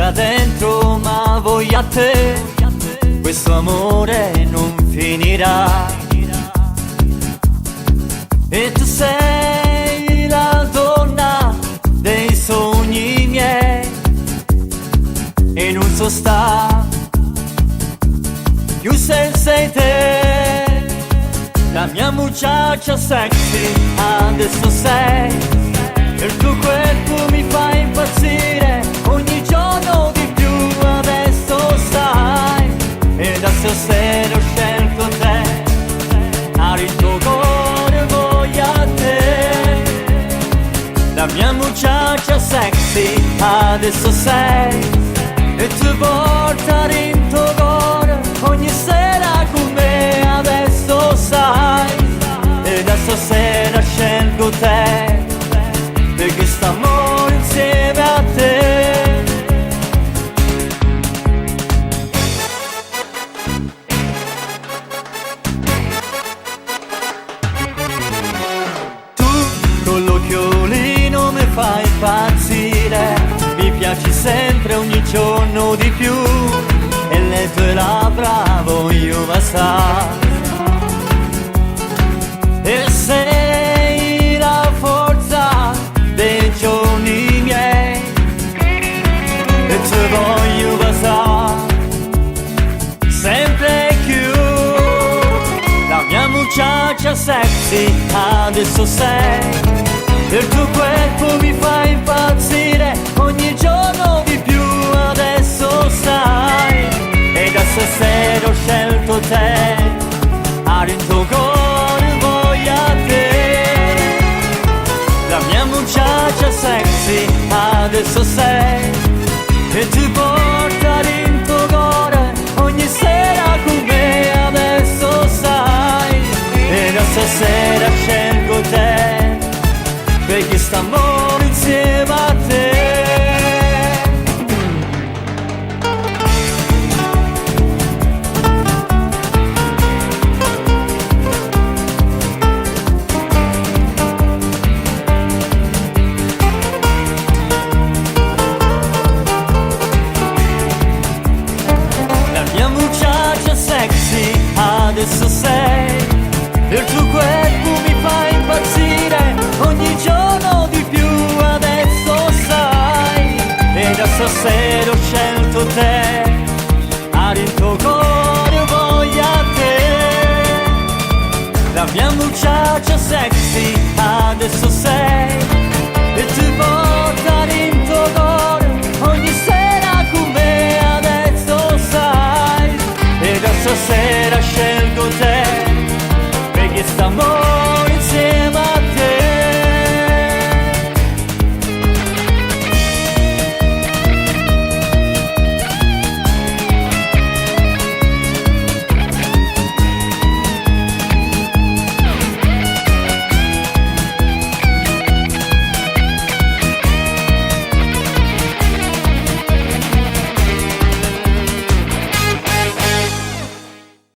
brucia dentro ma voglio a te, questo amore non finirà. E tu sei la donna dei sogni miei e non so sta più se sei te. La mia muchacha sexy adesso sei, il tuo corpo mi fa impazzire ogni giorno di più, adesso sai. E da stasera ho scelto te, il tuo cuore voglio a te. La mia muchacha sexy adesso sei, e tu portare in tuo cuore ogni sera con me, adesso sai. E da stasera scelgo te, perché st'amore insieme a te. Tu con l'occhiolino mi fai impazzire, mi piaci sempre ogni giorno di più, e le tue labbra voglio baciare. E sei la forza dei giorni miei, e ti voglio baciare sempre più. La mia muchacha sexy adesso sei, il tuo corpo mi fa impazzire ogni giorno di più, adesso sai. E da stasera ho scelto te, il tuo cuore voglio a te. La mia muchacha sexy adesso sei, e ti portare in tuo cuore ogni sera con me, adesso sai. E da stasera scelgo te, perché st'amore insieme a te. Adesso sei, il tuo corpo mi fa impazzire ogni giorno di più, adesso sai. E da stasera ho scelto te, il tuo cuore voglio a te. La mia muchacha sexy adesso sei,